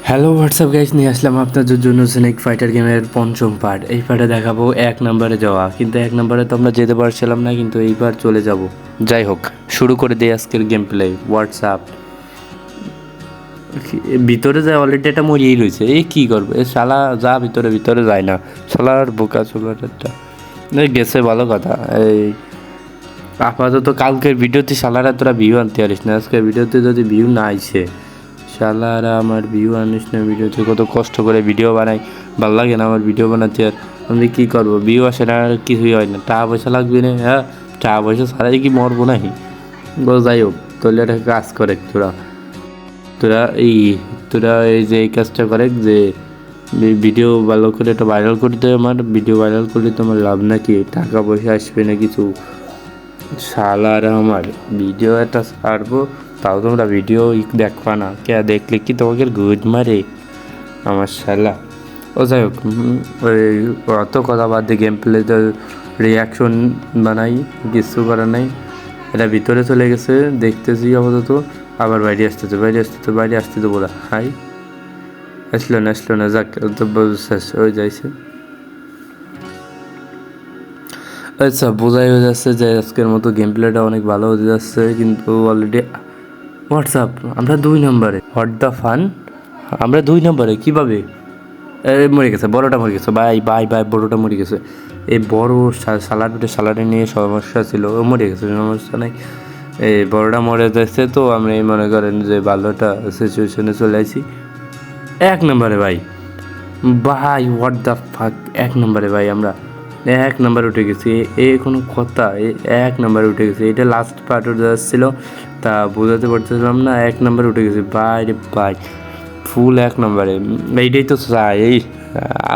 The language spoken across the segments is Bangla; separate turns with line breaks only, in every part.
হ্যালো হোয়াটসঅ্যাপ গাইস, নিয়ে আসলাম আপনাদের জন্য স্নেক ফাইটার গেমের পঞ্চম পার্ট। এই পার্টে দেখাবো 1 নম্বরে যাওয়া, কিন্তু 1 নম্বরে তো আমরা যেতে পারছিলাম না, কিন্তু এইবার চলে যাব। যাই হোক, শুরু করে দিই আজকের গেম প্লে। হোয়াটসঅ্যাপ ভিতরে যায়, অলরেডি এটা মরিয়েই রয়েছে। এই কী করবো, এ শালা যা ভিতরে ভিতরে যায় না, শালার বোকা চোলাটা গেছে। ভালো কথা। এই আপাতত কালকের ভিডিওতে শালারা তোরা ভিউ আনতে পারিস না, আজকের ভিডিওতে যদি ভিউ না আইছে, শালারা আমার ভিউ আনিস না ভিডিওতে। কত কষ্ট করে ভিডিও বানাই, ভাল লাগে না আমার ভিডিও বানাতে। আর আমি কী করবো, ভিউ আসে না, আর কিছুই হয় না। টাকা পয়সা লাগবে না, হ্যাঁ টাকা পয়সা ছাড়াই কি মরবো নাকি? যাই হোক, তাহলে একটা কাজ করে তোরা তোরা এই তোরা এই যে এই কাজটা করে যে ভিডিও ভালো করে এটা ভাইরাল করে দেয়। আমার ভিডিও ভাইরাল করলে তোমার লাভ নাকি? টাকা পয়সা আসবে না কিছু? শালারা আমার ভিডিও একটা ছাড়বো, তাও তোমরা ভিডিও দেখবা না কে? দেখলে কি তোমাকে গুড মারে আমার শালা? ও যাই হোক, ওই অত কথা বাদ দিয়ে গেম প্লেতে রিয়াকশন বানাই, কিছু করার নাই। এটা ভিতরে চলে গেছে, দেখতেছি আপাতত। আবার বাইরে আসতে তো বলা হাই আসলো না যাক, শেষ হয়ে যাইছে। আচ্ছা, বোঝাই হয়ে যাচ্ছে যে আজকের মতো গেম প্লেটা অনেক ভালো হতে যাচ্ছে, কিন্তু অলরেডি হোয়াটসঅ্যাপ আমরা 2 নম্বরে। হোয়াট দ্য ফান, আমরা 2 নম্বরে কীভাবে? মরে গেছে, বড়োটা মরে গেছে। বাই বড়োটা মরে গেছে। এই বড় সালাডে নিয়ে সমস্যা ছিল, ও মরে গেছে, সমস্যা নাই। এই বড়োটা মরে যাচ্ছে, তো আমরা এই মনে করেন যে ভালোটা সিচুয়েশনে চলে আসি। 1 নম্বরে ভাই, হোয়াট দ্য ফাক, 1 নম্বরে ভাই, আমরা 1 নম্বরে উঠে গেছি। এ কোনো কথা? 1 নম্বরে উঠে গেছি। এটা লাস্ট পার্ট উঠে যাচ্ছিল, তা বোঝাতে পারতেছিলাম না। 1 নম্বরে উঠে গেছি ভাই রে ভাই, ফুল 1 নম্বরে। এইটাই তো চাই, এই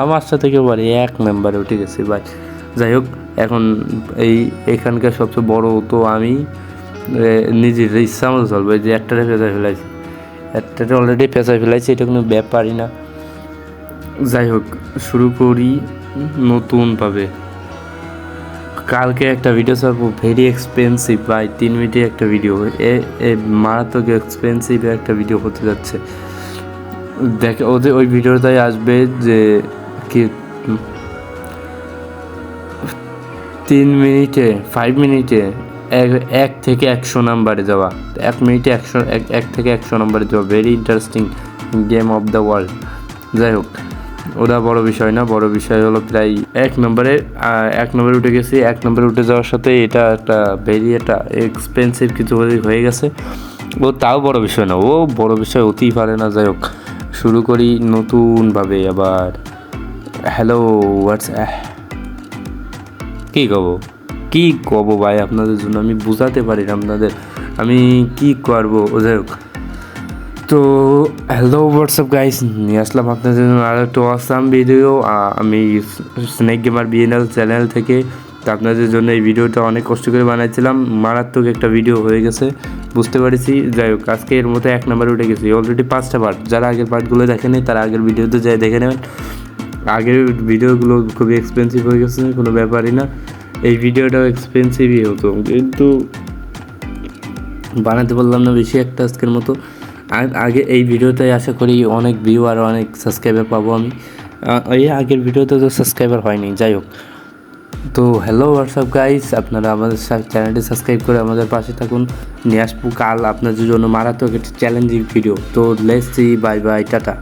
আমার সাথে কেউ বলে 1 নম্বরে উঠে গেছি ভাই। যাই হোক, এখন এখানকার সবচেয়ে বড় তো আমি নিজের ইচ্ছা মতো চলবো। এই যে একটারে অলরেডি পেঁচায় ফেলাইছি, এটা কোনো ব্যাপারই না। যাই হোক, শুরু করি নতুনভাবে। কালকে একটা ভিডিও ছাড়বো, ভেরি এক্সপেন্সিভ ভাই, 3 মিনিটের একটা ভিডিও। মারাত্মক এক্সপেন্সিভ একটা ভিডিও হতে যাচ্ছে। দেখে ওই ভিডিওটাই আসবে যে কি 3 মিনিটে 5 মিনিটে 1 থেকে 100 নাম্বারে যাওয়া। 1 মিনিটে 1 থেকে 100 নাম্বারে যাওয়া, very interesting game of the world. যাই হোক, ওটা বড় বিষয় না, বড় বিষয় হলো প্রায় 1 নম্বরে উঠে গেছি। 1 নম্বরে উঠে যাওয়ার সাথে এটা একটা একটা এক্সপেন্সিভ কিছু হয়ে গেছে। ও তাও বড় বিষয় না, ও বড় বিষয় হতেই পারে না। যাই হোক, শুরু করি নতুনভাবে আবার। হ্যালো হোয়াটসঅ্যাপ, কী কব ভাই আপনাদের জন্য? আমি বুঝাতে পারি না আপনাদের আমি কী করবো। যাই হোক, তো হ্যালো হোয়াটসঅ্যাপ গাইস, নিয়ে আসলাম আপনাদের জন্য আর একটা অসাম ভিডিও। আমি স্নেক গেমার বিএনএল চ্যানেল থেকে। তো আপনাদের জন্য এই ভিডিওটা অনেক কষ্ট করে বানাইছিলাম, মারাত্মক একটা ভিডিও হয়ে গেছে বুঝতে পারছি। যাই হোক, আজকে এর মতো 1 নম্বরে উঠে গেছি। অলরেডি 5টা পার্ট, যারা আগের পার্টগুলো দেখেনি তারা আগের ভিডিওতে যাই দেখে নেবেন। আগের ভিডিওগুলো খুবই এক্সপেন্সিভ হয়ে গেছে, কোনো ব্যাপারই না। এই ভিডিওটাও এক্সপেন্সিভই হতো, কিন্তু বানাতে পারলাম না বেশি একটা আজকের মতো। আগে এই ভিডিওটাই আশা করি অনেক ভিউ আর অনেক সাবস্ক্রাইবার পাবো আমি। এই আগের ভিডিওতে তো সাবস্ক্রাইবার হয়নি। যাই হোক, তো হ্যালো হোয়াটসঅ্যাপ গাইস, আপনারা আমাদের চ্যানেলটি সাবস্ক্রাইব করে আমাদের পাশে থাকুন। নিয়ে আসবো কাল আপনাদের জন্য মারাত্মক একটি চ্যালেঞ্জিং ভিডিও। তো লেটস সি, বাই টাটা।